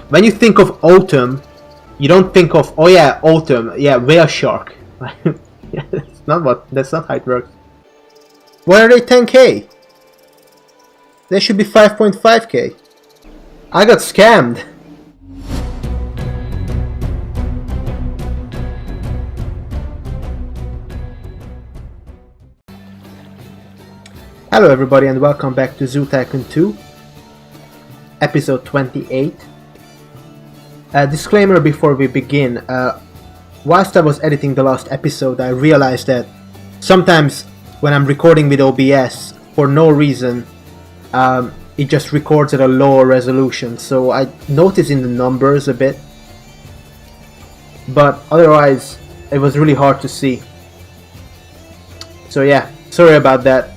when you think of autumn, you don't think of, oh yeah, autumn, yeah, whale shark. Yeah, that's not how it works. Why are they 10k? They should be 5.5k. I got scammed. Hello everybody and welcome back to Zoo Tycoon 2, episode 28. Disclaimer before we begin. Whilst I was editing the last episode, I realized that sometimes when I'm recording with OBS, for no reason, it just records at a lower resolution. So I noticed in the numbers a bit, but otherwise it was really hard to see. So yeah, sorry about that.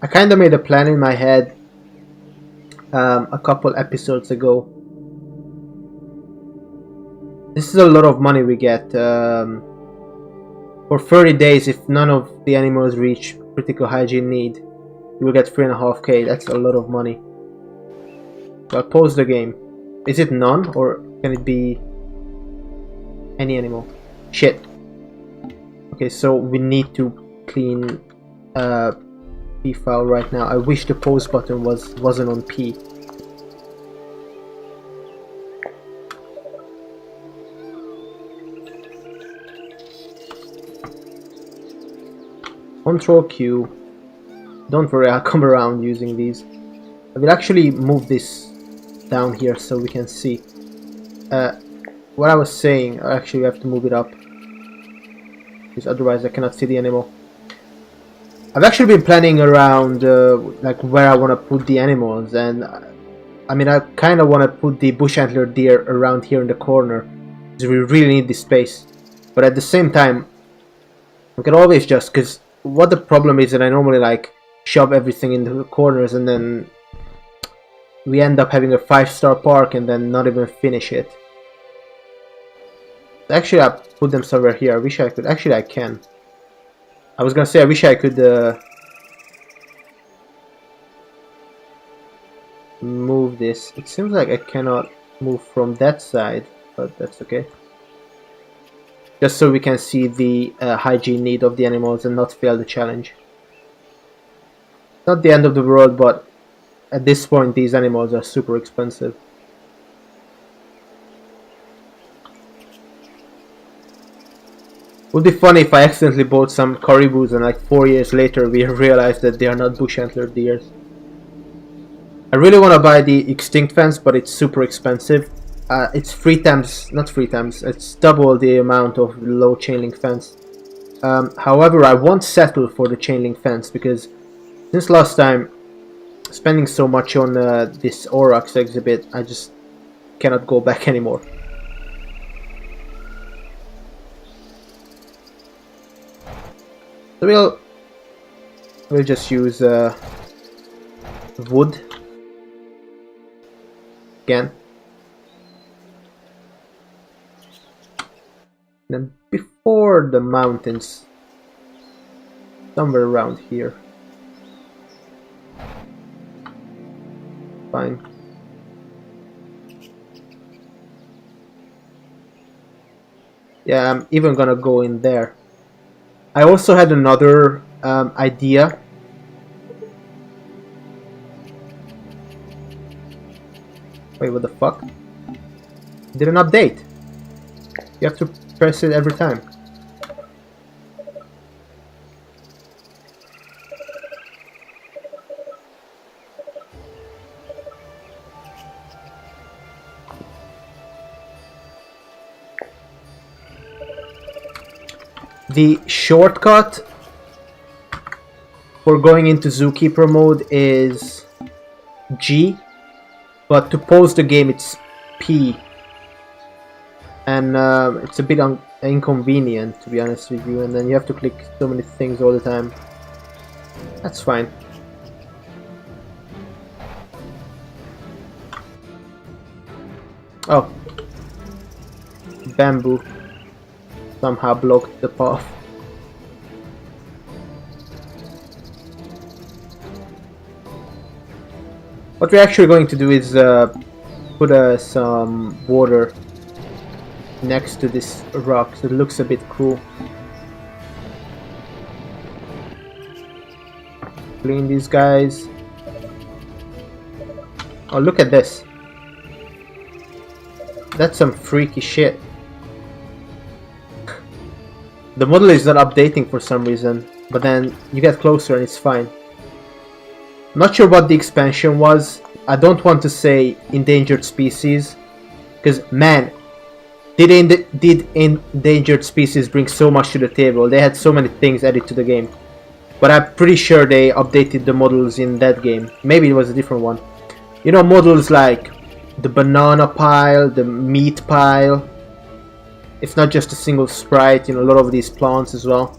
I kinda made a plan in my head a couple episodes ago. This is a lot of money we get. For 30 days, if none of the animals reach critical hygiene need, you will get 3.5k. That's a lot of money. So I'll pause the game. Is it none, or can it be any animal? Shit. Okay, so we need to clean P file right now. I wish the pause button wasn't on P. Control Q. Don't worry, I'll come around using these. I will actually move this down here so we can see. What I was saying, actually we have to move it up, because otherwise I cannot see the animal. I've actually been planning around like where I want to put the animals, and I mean I kind of want to put the bush antler deer around here in the corner because we really need this space. But at the same time, we can always just, because what the problem is that I normally like shove everything into the corners and then we end up having a 5-star park and then not even finish it. Actually I put them somewhere here. I wish I could. Actually I can. I was gonna say I wish I could move this. It seems like I cannot move from that side, but that's okay. Just so we can see the hygiene need of the animals and not fail the challenge. Not the end of the world, but at this point these animals are super expensive. Would be funny if I accidentally bought some caribous and like 4 years later we realized that they are not bush antler deers. I really want to buy the extinct fence, but it's super expensive. It's it's double the amount of low chain link fence. However, I won't settle for the chain link fence because since last time spending so much on this Aurochs exhibit, I just cannot go back anymore. So we'll just use wood again. Then before the mountains, somewhere around here. Fine. Yeah, I'm even gonna go in there. I also had another idea. Wait, what the fuck? Did an update? You have to press it every time. The shortcut for going into Zookeeper mode is G, but to pause the game it's P. And it's a bit inconvenient, to be honest with you, and then you have to click so many things all the time. That's fine. Oh, bamboo somehow blocked the path. What we're actually going to do is put some water next to this rock so it looks a bit cool. Clean these guys. Oh, look at this. That's some freaky shit. The model is not updating for some reason, but then you get closer and it's fine. Not sure what the expansion was. I don't want to say endangered species, because man, did endangered species bring so much to the table. They had so many things added to the game. But I'm pretty sure they updated the models in that game. Maybe it was a different one. You know, models like the banana pile, the meat pile. It's not just a single sprite, you know, a lot of these plants as well.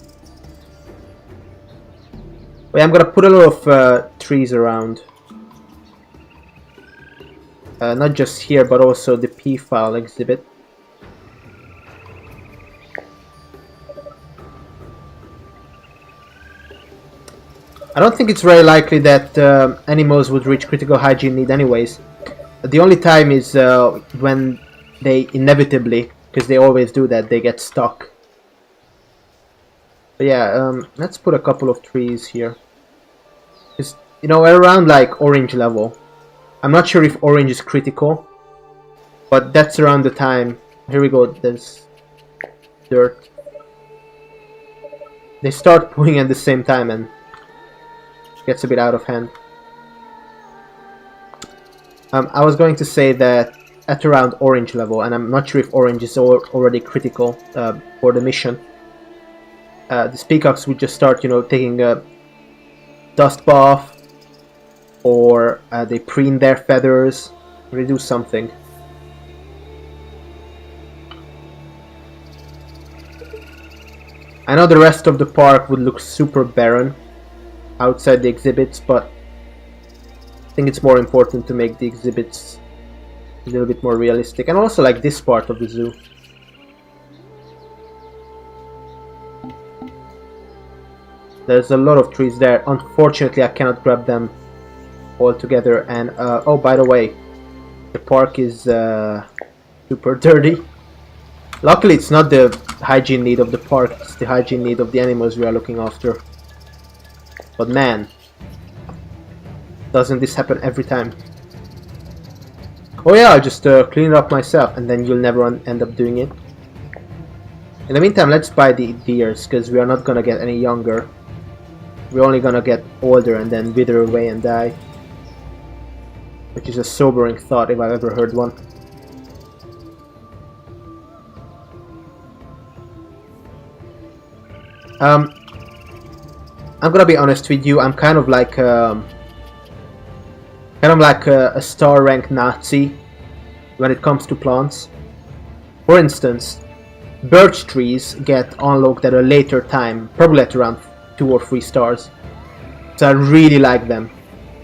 Wait, I'm gonna put a lot of trees around. Not just here, but also the P file exhibit. I don't think it's very likely that animals would reach critical hygiene need anyways. The only time is when they inevitably, because they always do that, they get stuck. But yeah, let's put a couple of trees here. Just, you know, around like orange level. I'm not sure if orange is critical, but that's around the time. Here we go, there's dirt. They start pooing at the same time and it gets a bit out of hand. I was going to say that at around orange level, and I'm not sure if orange is already critical for the mission. The peacocks would just start, you know, taking a dust bath, or they preen their feathers, they do something. I know the rest of the park would look super barren outside the exhibits, but I think it's more important to make the exhibits a little bit more realistic, and also like this part of the zoo. There's a lot of trees there. Unfortunately, I cannot grab them all together. And oh, by the way, the park is super dirty. Luckily, it's not the hygiene need of the park, it's the hygiene need of the animals we are looking after. But man, doesn't this happen every time? Oh yeah, I'll just clean it up myself, and then you'll never end up doing it. In the meantime, let's buy the deers, because we are not gonna get any younger. We're only gonna get older and then wither away and die. Which is a sobering thought if I've ever heard one. I'm gonna be honest with you, I'm kind of like a star rank Nazi when it comes to plants. For instance, birch trees get unlocked at a later time, probably at around 2 or 3 stars. So I really like them.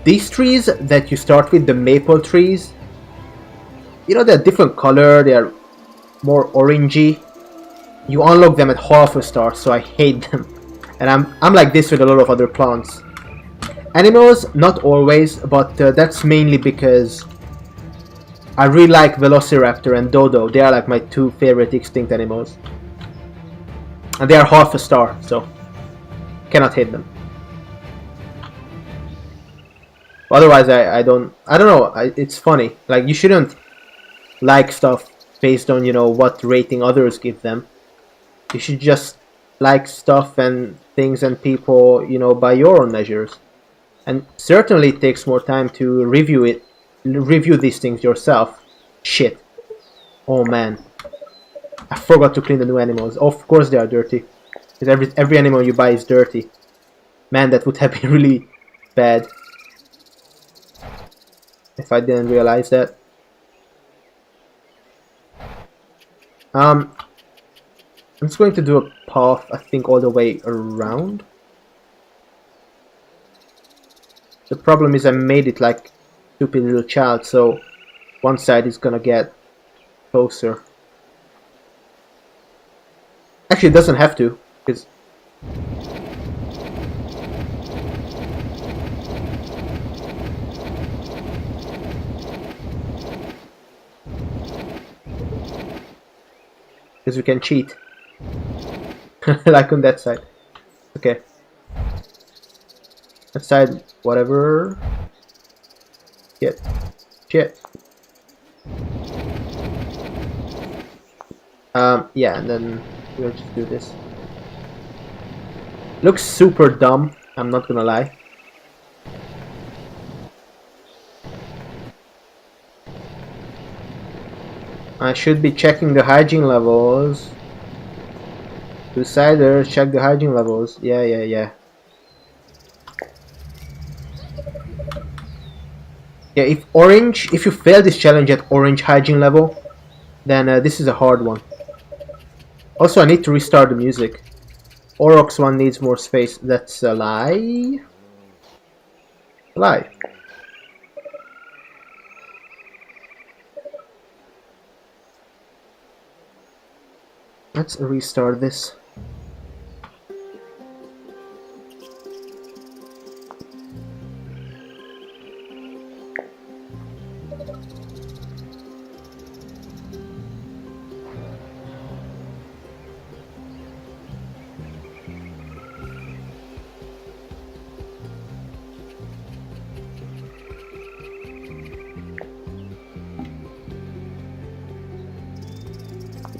These trees that you start with, the maple trees, you know, they're different color, they're more orangey. You unlock them at half a star, so I hate them. And I'm like this with a lot of other plants. Animals, not always, but that's mainly because I really like Velociraptor and Dodo. They are like my 2 favorite extinct animals. And they are half a star, so cannot hate them. Otherwise, I don't know, it's funny. Like, you shouldn't like stuff based on, you know, what rating others give them. You should just like stuff and things and people, you know, by your own measures. And certainly it takes more time to review these things yourself. Shit. Oh man. I forgot to clean the new animals. Of course they are dirty. Because every animal you buy is dirty. Man, that would have been really bad if I didn't realize that. I'm just going to do a path, I think, all the way around. The problem is I made it like stupid little child, so one side is gonna get closer. Actually, it doesn't have to, because because we can cheat. Like on that side. Okay. That side, whatever. Shit. Shit. Yeah, and then we'll just do this. Looks super dumb, I'm not gonna lie. I should be checking the hygiene levels. Two-siders, check the hygiene levels. Yeah. Yeah, if you fail this challenge at orange hygiene level, then this is a hard one. Also, I need to restart the music. Aurochs one needs more space. That's a lie. A lie. Let's restart this.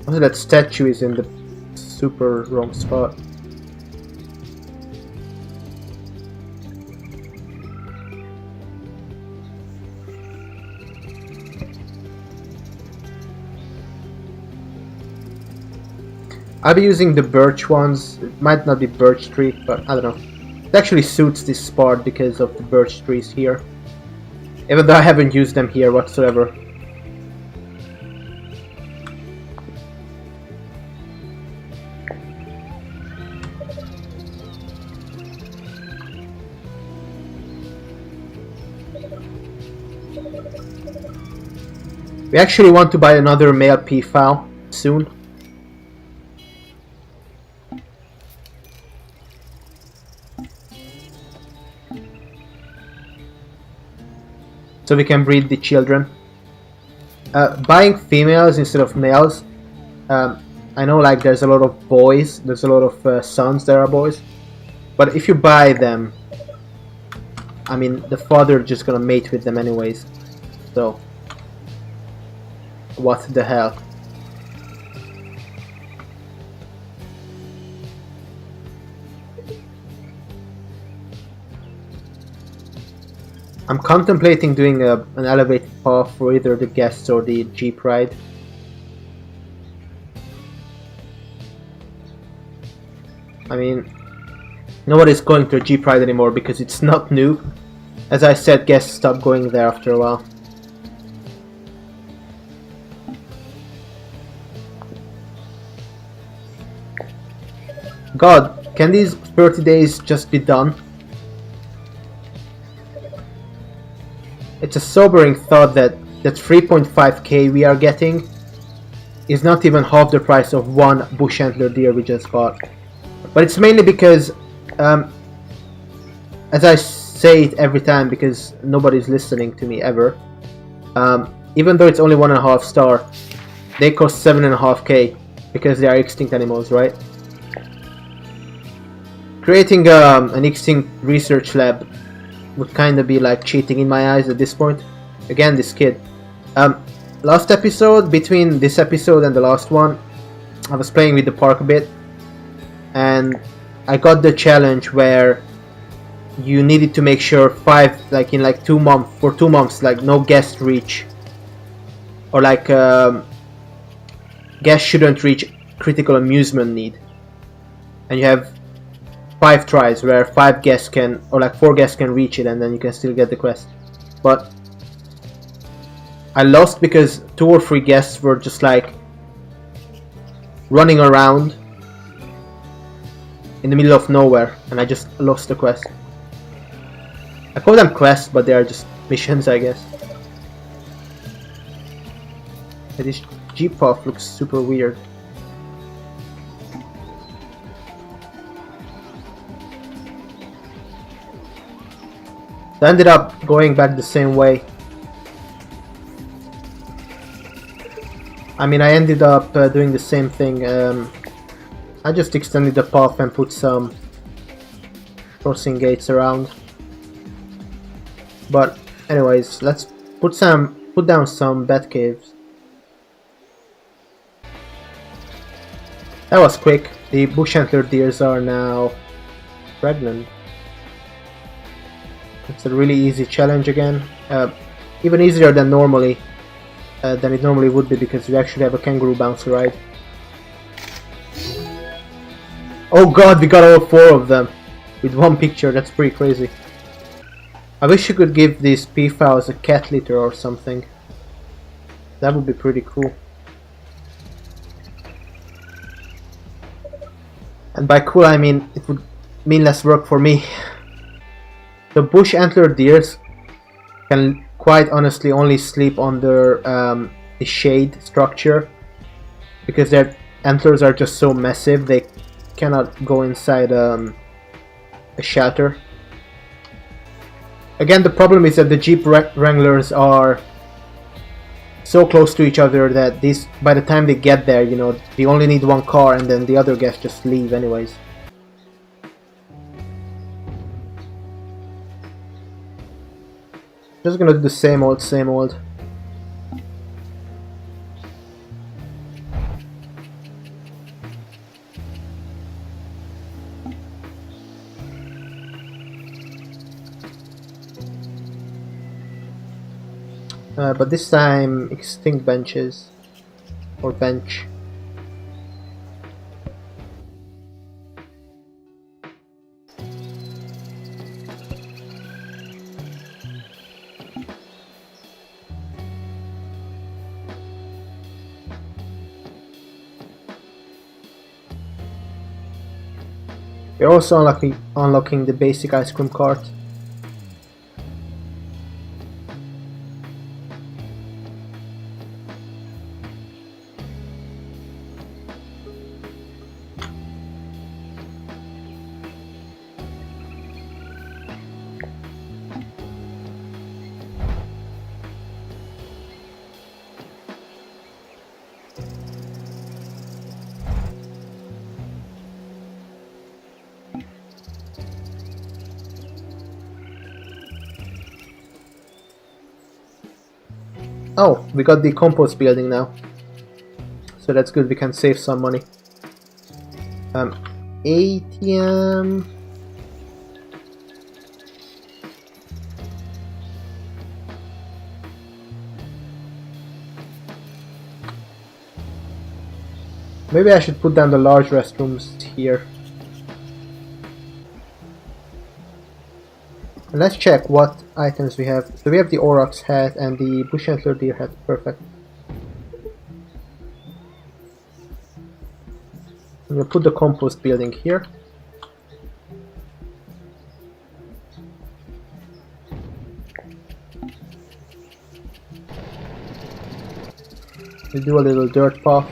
Also, that statue is in the super wrong spot. I'll be using the birch ones. It might not be birch tree, but I don't know. It actually suits this spot because of the birch trees here. Even though I haven't used them here whatsoever. We actually want to buy another male P file soon. So we can breed the children. Buying females instead of males. I know like there's a lot of boys, there's a lot of sons that are boys. But if you buy them, I mean the father just gonna mate with them anyways. So what the hell? I'm contemplating doing an elevated path for either the guests or the Jeep ride. I mean, nobody's going to a Jeep ride anymore because it's not new. As I said, guests stopped going there after a while. God, can these 30 days just be done? It's a sobering thought that 3.5k we are getting is not even half the price of one bush antler deer we just bought. But it's mainly because, as I say it every time because nobody's listening to me ever, even though it's only 1.5 star, they cost 7.5k because they are extinct animals, right? Creating an extinct research lab would kind of be like cheating in my eyes at this point. Again, this kid. Last episode, between this episode and the last one, I was playing with the park a bit, and I got the challenge where you needed to make sure in 2 months, for 2 months, like no guest reach, or like guests shouldn't reach critical amusement need, and you have 5 tries where 5 guests can, or like 4 guests can reach it, and then you can still get the quest. But I lost because 2 or 3 guests were just like running around in the middle of nowhere, and I just lost the quest. I call them quests, but they are just missions, I guess. And this Jeep path looks super weird. So I ended up going back the same way. I mean, I ended up doing the same thing. I just extended the path and put some crossing gates around. But anyways, let's put down some bat caves. That was quick. The bush antler deers are now pregnant. It's a really easy challenge again. Even easier than it normally would be, because we actually have a kangaroo bouncer ride. Oh god, we got all 4 of them with one picture. That's pretty crazy. I wish you could give these peafowls a cat litter or something. That would be pretty cool. And by cool I mean it would mean less work for me. The bush antler deers can quite honestly only sleep under the shade structure, because their antlers are just so massive they cannot go inside a shelter. Again, the problem is that the Jeep Wranglers are so close to each other that by the time they get there, you know, they only need one car and then the other guests just leave anyways. Just gonna do the same old, same old. But this time, extinct benches. Or bench. We're also unlocking the basic ice cream cart. Oh, we got the compost building now. So that's good, we can save some money. ATM... Maybe I should put down the large restrooms here. And let's check what items we have. So we have the aurochs hat and the bush antler deer hat. Perfect. I'm gonna put the compost building here. We'll do a little dirt path.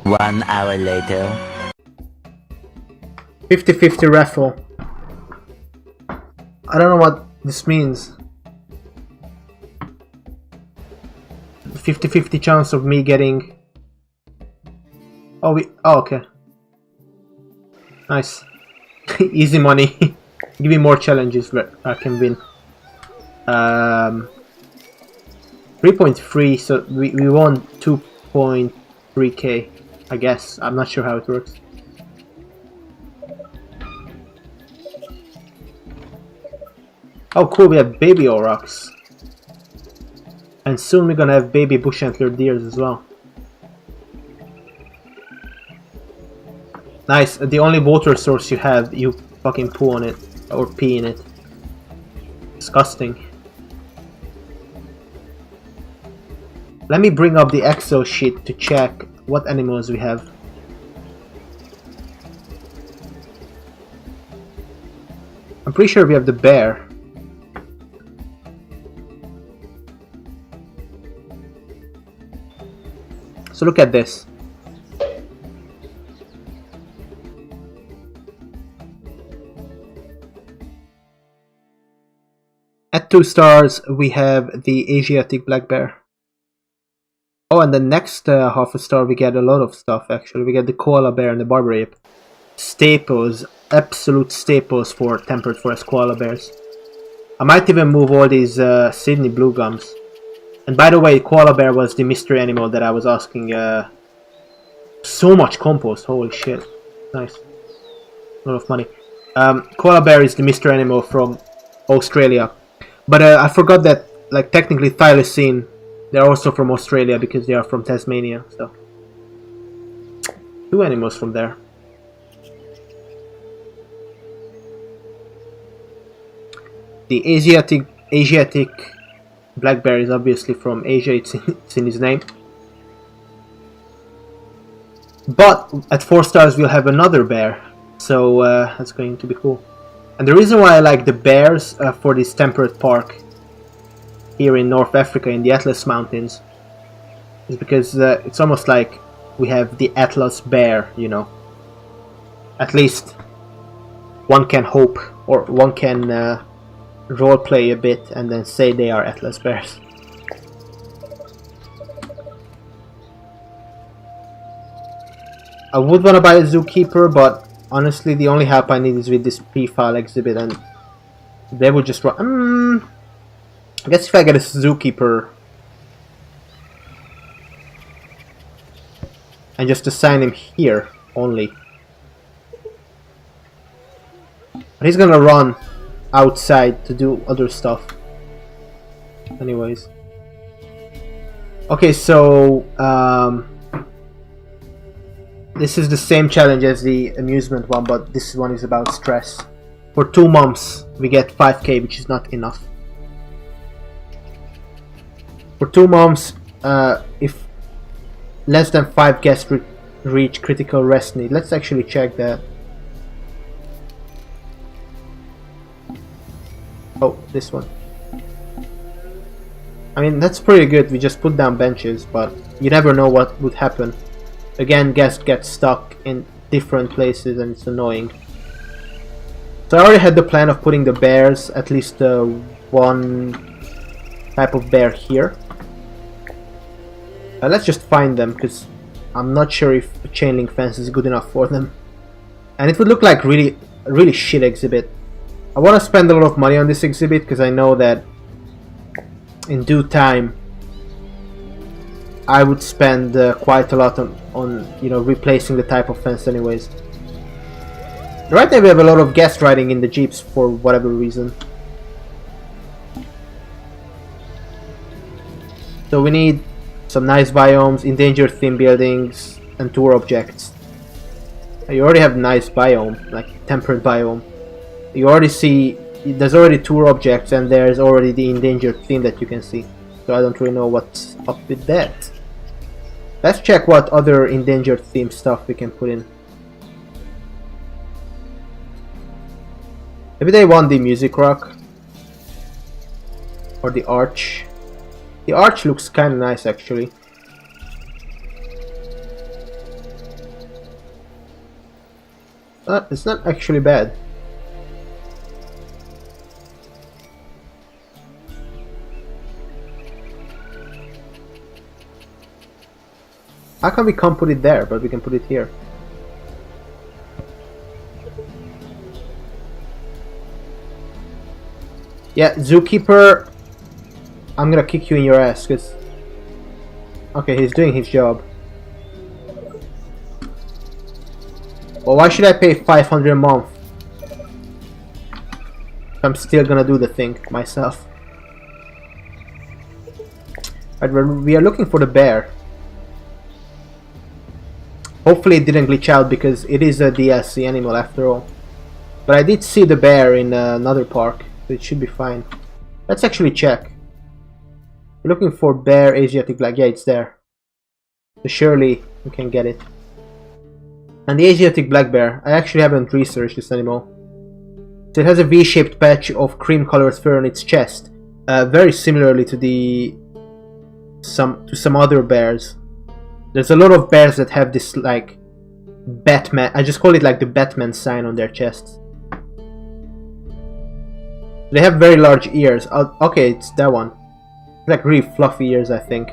1 hour later. 50-50 raffle. I don't know what this means. 50-50 chance of me getting... Oh, okay. Nice. Easy money. Give me more challenges where I can win. 3.3, so we won 2.3k, I guess. I'm not sure how it works. Oh cool, we have baby aurochs. And soon we're gonna have baby bush antler deers as well. Nice, the only water source you have, you fucking poo on it. Or pee in it. Disgusting. Let me bring up the Exo sheet to check what animals we have. I'm pretty sure we have the bear. So look at this. At 2 stars we have the Asiatic black bear. Oh, and the next half a star we get a lot of stuff actually. We get the koala bear and the barber ape. Staples, absolute staples for temperate forest koala bears. I might even move all these Sydney blue gums. And by the way, koala bear was the mystery animal that I was asking. So much compost, holy shit. Nice. A lot of money. Koala bear is the mystery animal from Australia. But I forgot that, like, technically thylacine, they're also from Australia because they are from Tasmania, so. 2 animals from there. The Asiatic black bear is obviously from Asia, it's in his name. But at 4 stars we'll have another bear, so that's going to be cool. And the reason why I like the bears for this temperate park here in North Africa in the Atlas Mountains is because it's almost like we have the Atlas bear, you know. At least one can hope, or one can roleplay a bit and then say they are Atlas bears. I would want to buy a zookeeper, but honestly the only help I need is with this pre-file exhibit, and they will just run. I guess if I get a zookeeper and just assign him here only, but he's gonna run outside to do other stuff anyways. Okay, so this is the same challenge as the amusement one, but this one is about stress. For 2 months we get 5k, which is not enough. For 2 months, if less than 5 guests reach critical rest need. Let's actually check that. Oh, this one. I mean, that's pretty good. We just put down benches, but you never know what would happen. Again, guests get stuck in different places and it's annoying. So I already had the plan of putting the bears, at least one type of bear here. Let's just find them, because I'm not sure if a chain link fence is good enough for them. And it would look like really shit exhibit. I want to spend a lot of money on this exhibit because I know that in due time I would spend quite a lot on you know, replacing the type of fence anyways. Right now we have a lot of guests riding in the jeeps for whatever reason. So we need some nice biomes, endangered theme buildings, and tour objects. You already have nice biome, like temperate biome. You already see, there's already tour objects and there's already the endangered theme that you can see. So I don't really know what's up with that. Let's check what other endangered theme stuff we can put in. Maybe they want the music rock or the arch. The arch looks kind of nice actually. It's not actually bad. How come we can't put it there, but we can put it here? Yeah, zookeeper, I'm gonna kick you in your ass, cause... Okay, he's doing his job. Well, why should I pay 500 a month? I'm still gonna do the thing myself. Right, we are looking for the bear. Hopefully it didn't glitch out because it is a DLC animal after all. But I did see the bear in another park, so it should be fine. Let's actually check. We're looking for bear Asiatic black. Yeah, it's there. So surely we can get it. And the Asiatic black bear, I actually haven't researched this animal. So it has a V-shaped patch of cream colored fur on its chest, very similarly to some other bears. There's a lot of bears that have this like Batman. I just call it like the Batman sign on their chests. They have very large ears. Okay, it's that one. Like really fluffy ears, I think.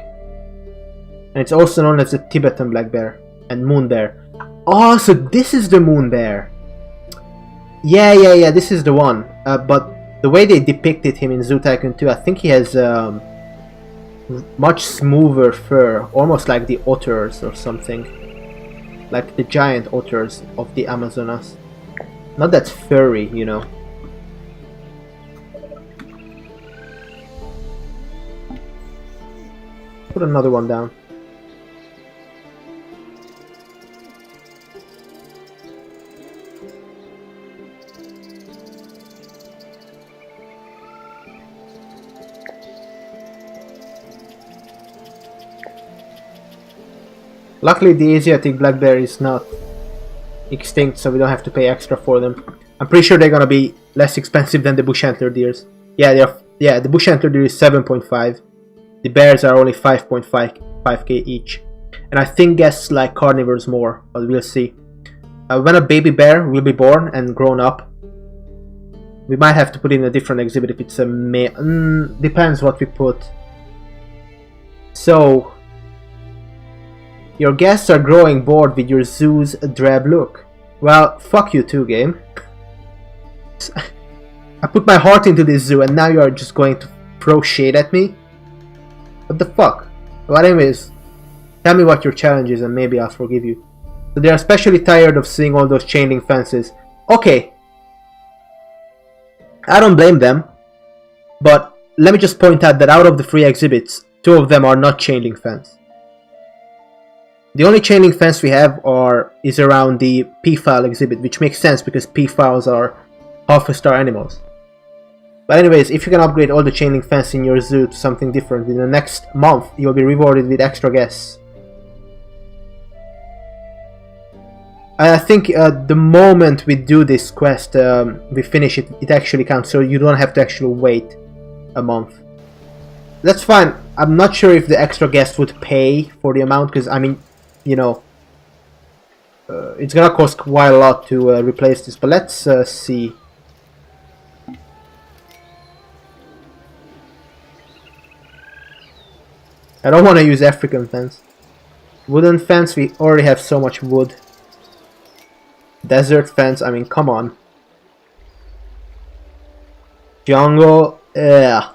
And it's also known as the Tibetan black bear and moon bear. Oh, so this is the moon bear. Yeah, this is the one. But the way they depicted him in Zoo Tycoon 2, I think he has much smoother fur, almost like the otters or something. Like the giant otters of the Amazonas. Not that furry, you know. Put another one down. Luckily the Asiatic black bear is not extinct, so we don't have to pay extra for them. I'm pretty sure they're gonna be less expensive than the bush antler deers. Yeah, the bush antler deer is 7.5. The bears are only 5.5k each. And I think guess like carnivores more, but we'll see. When a baby bear will be born and grown up, we might have to put in a different exhibit if it's a male. Depends what we put. So, your guests are growing bored with your zoo's drab look. Well, fuck you too, game. I put my heart into this zoo and now you are just going to throw shade at me? What the fuck? Well, anyways, tell me what your challenge is and maybe I'll forgive you. So they are especially tired of seeing all those chain link fences. Okay. I don't blame them. But let me just point out that out of the 3 exhibits, 2 of them are not chain link fence. The only chain link fence we have is around the P-file exhibit, which makes sense because P-files are half-star animals. But anyways, if you can upgrade all the chain link fence in your zoo to something different in the next month, you'll be rewarded with extra guests. I think the moment we do this quest, we finish it, it actually counts, so you don't have to actually wait a month. That's fine. I'm not sure if the extra guest would pay for the amount, because I mean, you know, it's gonna cost quite a lot to replace this, but let's see. I don't want to use African fence. Wooden fence, we already have so much wood. Desert fence, I mean, come on. Jungle, yeah.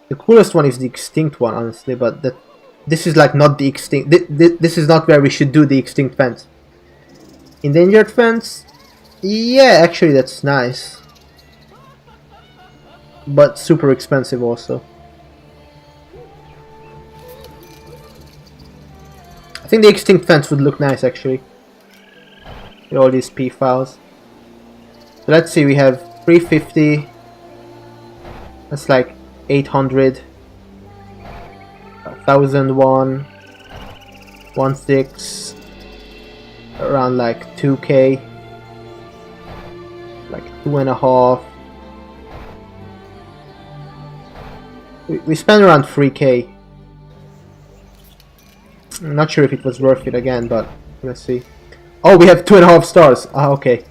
The coolest one is the extinct one, honestly, but this is like not the extinct. This is not where we should do the extinct fence. Endangered fence? Yeah, actually that's nice. But super expensive also. I think the extinct fence would look nice actually. With all these P files. So let's see, we have 350. That's like 800. 1001. 16. Around like 2k. Like 2.5. We spent around 3k. I'm not sure if it was worth it again, but let's see. Oh, we have 2.5 stars. Ah, okay.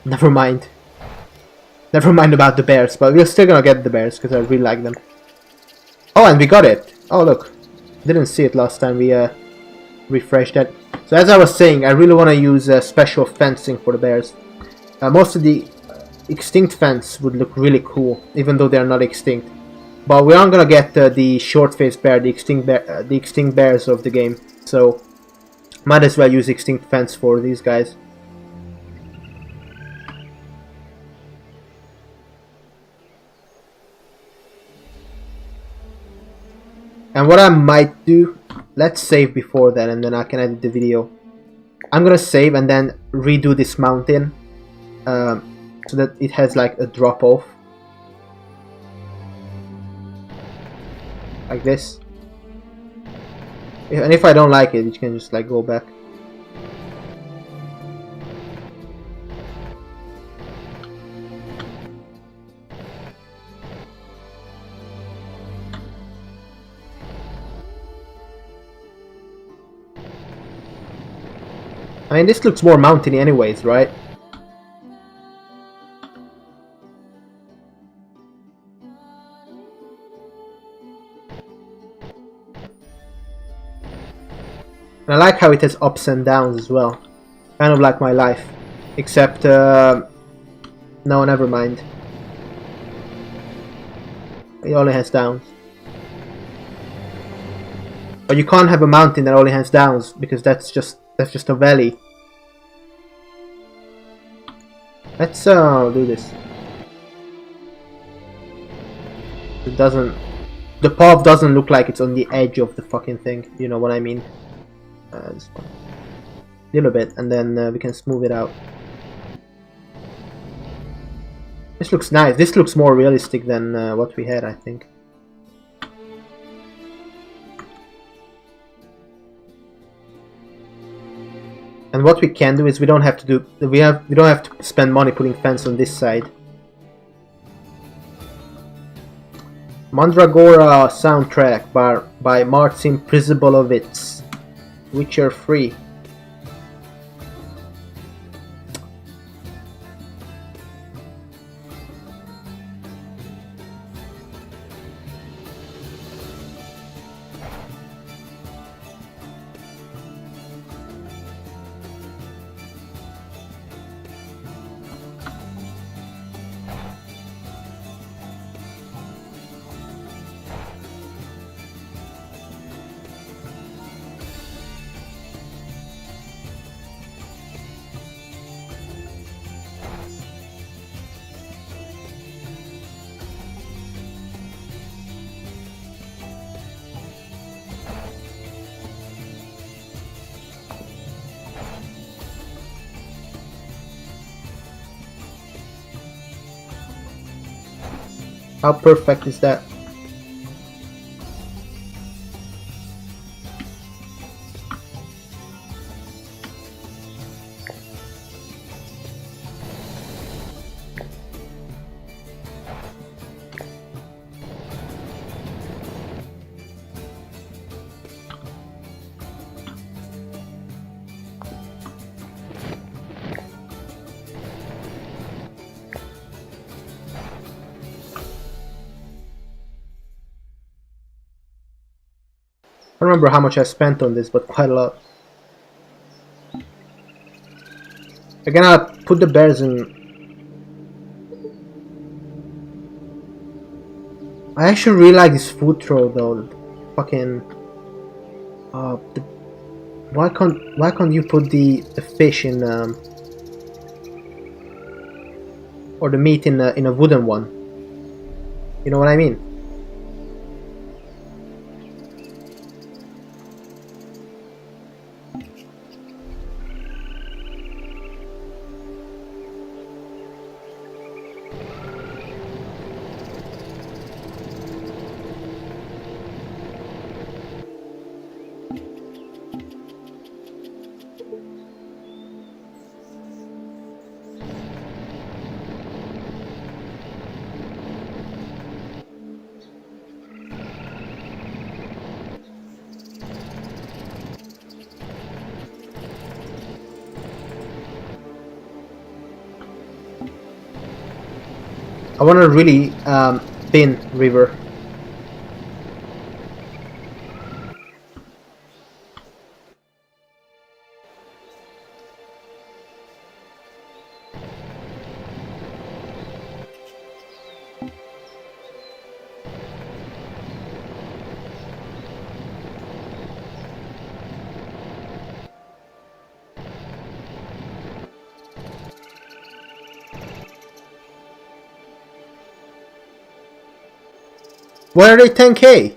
Never mind. Never mind about the bears, but we're still gonna get the bears because I really like them. Oh, and we got it. Oh, look. Didn't see it last time we refreshed that. So as I was saying, I really want to use special fencing for the bears. Most of the extinct fence would look really cool, even though they're not extinct. But we aren't gonna get the short-faced bear, the extinct bears of the game. So might as well use extinct fence for these guys. And what I might do, let's save before that and then I can edit the video. I'm gonna save and then redo this mountain so that it has like a drop off. Like this. And if I don't like it, you can just like go back. I mean, this looks more mountainy anyways, right? I like how it has ups and downs as well. Kind of like my life. Except, no, never mind. It only has downs. But you can't have a mountain that only has downs, because that's just a valley. Let's do this. It doesn't... The path doesn't look like it's on the edge of the fucking thing, you know what I mean? Just a little bit, and then we can smooth it out. This looks nice. This looks more realistic than what we had, I think. And what we can do is we don't have to do we don't have to spend money putting fence on this side. Mandragora soundtrack by Marcin Przybolowicz. Witcher 3. How perfect is that? I don't remember how much I spent on this, but quite a lot. I'm gonna put the bears in. I actually really like this food troll though. Fucking. Why can't you put the fish in or the meat in a wooden one? You know what I mean? I want a really thin river. Why are they 10k?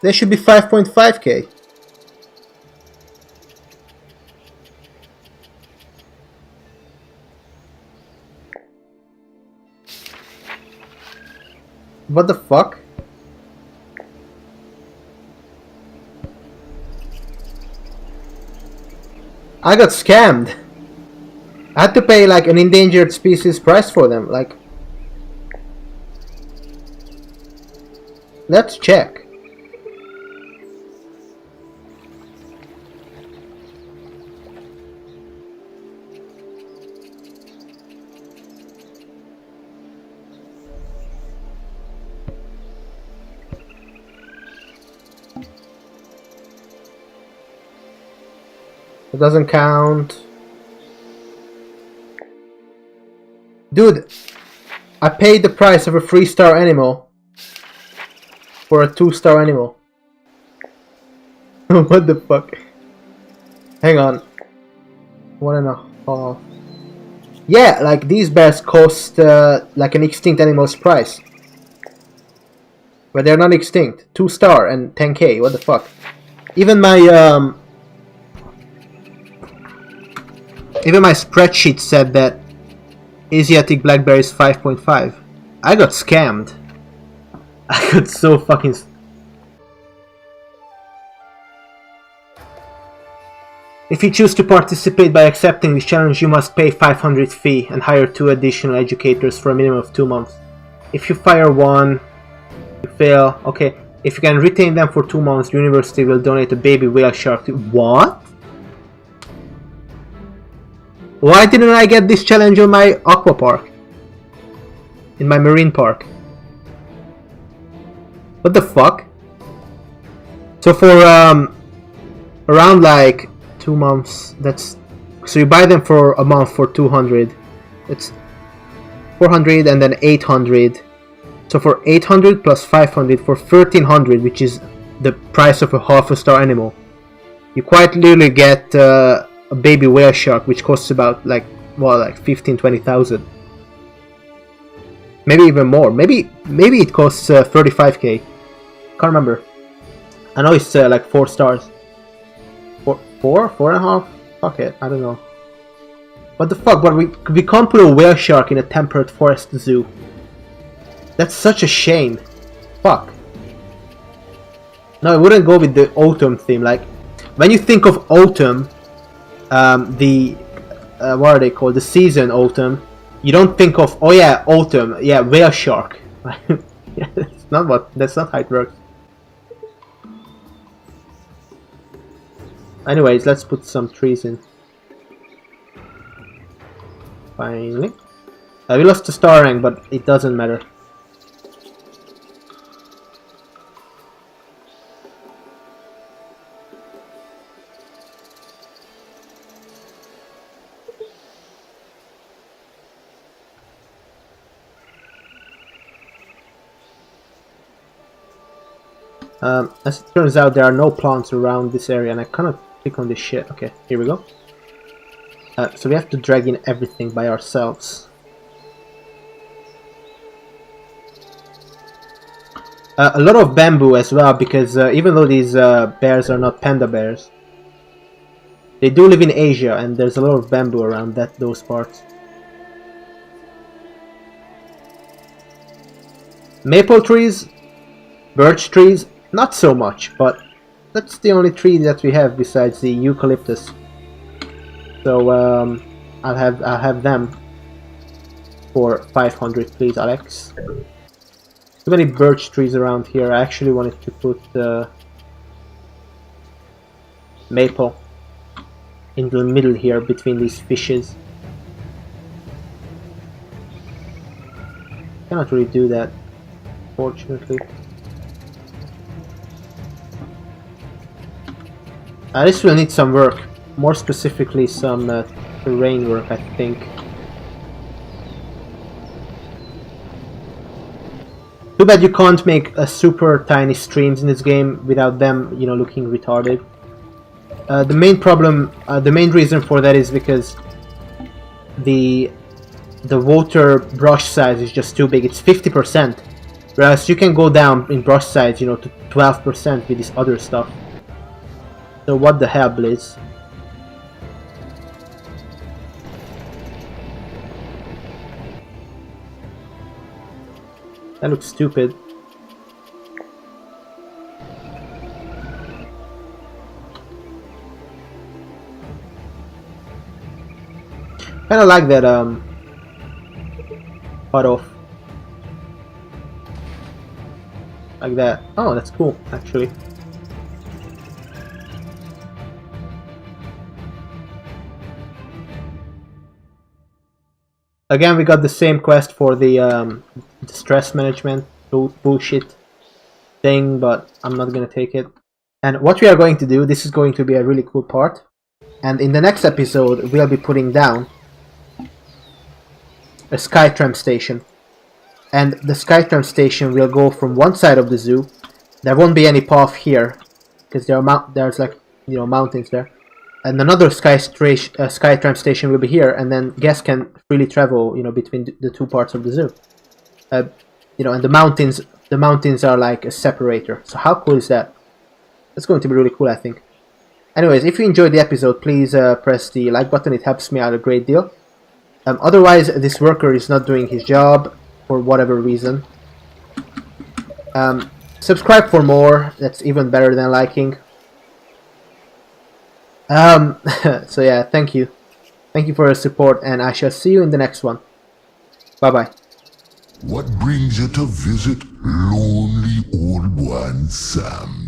They should be 5.5k. What the fuck? I got scammed. I had to pay like an endangered species price for them, like. Let's check. It doesn't count. Dude, I paid the price of a 3-star animal for a 2-star animal. What the fuck? Hang on. 1.5. Yeah, like these bears cost like an extinct animal's price. But they're not extinct. 2-star and 10k, what the fuck? Even my spreadsheet said that Asiatic black bear is 5.5. I got scammed. I got so fucking... If you choose to participate by accepting this challenge, you must pay 500 fee and hire 2 additional educators for a minimum of 2 months. If you fire one, you fail. Okay, if you can retain them for 2 months, the university will donate a baby whale shark to... What? Why didn't I get this challenge on my aqua park? In my marine park? What the fuck? So for around like 2 months, that's... So you buy them for a month for 200. It's 400 and then 800. So for 800 plus 500 for 1300, which is the price of a half-a-star animal, you quite literally get a baby whale shark, which costs about like, well, like 15-20,000. Maybe even more. Maybe it costs 35k. Can't remember. I know it's like 4 stars. 4.5? Fuck it, I don't know. What the fuck? But we can't put a whale shark in a temperate forest zoo. That's such a shame. Fuck. No, I wouldn't go with the autumn theme. Like, when you think of autumn, what are they called? The season autumn. You don't think of, oh yeah, autumn, yeah, whale shark. Yeah, that's not how it works. Anyways, let's put some trees in. Finally. We lost the star rank, but it doesn't matter. As it turns out, there are no plants around this area, and I cannot click on this shit. Okay, here we go. So we have to drag in everything by ourselves. A lot of bamboo as well, because even though these bears are not panda bears, they do live in Asia, and there's a lot of bamboo around those parts. Maple trees, birch trees, not so much, but that's the only tree that we have besides the eucalyptus. So I'll have them for 500, please, Alex. Too many birch trees around here. I actually wanted to put maple in the middle here between these fishes. Cannot really do that, fortunately. This will need some work, more specifically some terrain work, I think. Too bad you can't make super tiny streams in this game without them, you know, looking retarded. The main problem, the main reason for that is because the water brush size is just too big. It's 50%, whereas you can go down in brush size, you know, to 12% with this other stuff. So what the hell, Blizz? That looks stupid. Kinda like that cut off. Like that. Oh, that's cool, actually. Again, we got the same quest for the stress management bullshit thing, but I'm not gonna take it. And what we are going to do, this is going to be a really cool part. And in the next episode, we'll be putting down a Skytram station. And the Skytram station will go from one side of the zoo. There won't be any path here, because there's like, you know, mountains there. And another Skytram station will be here, and then guests can freely travel, you know, between the two parts of the zoo. You know, and the mountains are like a separator. So how cool is that? That's going to be really cool, I think. Anyways, if you enjoyed the episode, please press the like button. It helps me out a great deal. Otherwise, this worker is not doing his job for whatever reason. Subscribe for more. That's even better than liking. So yeah, thank you. Thank you for your support, and I shall see you in the next one. Bye-bye. What brings you to visit Lonely Old One Sam?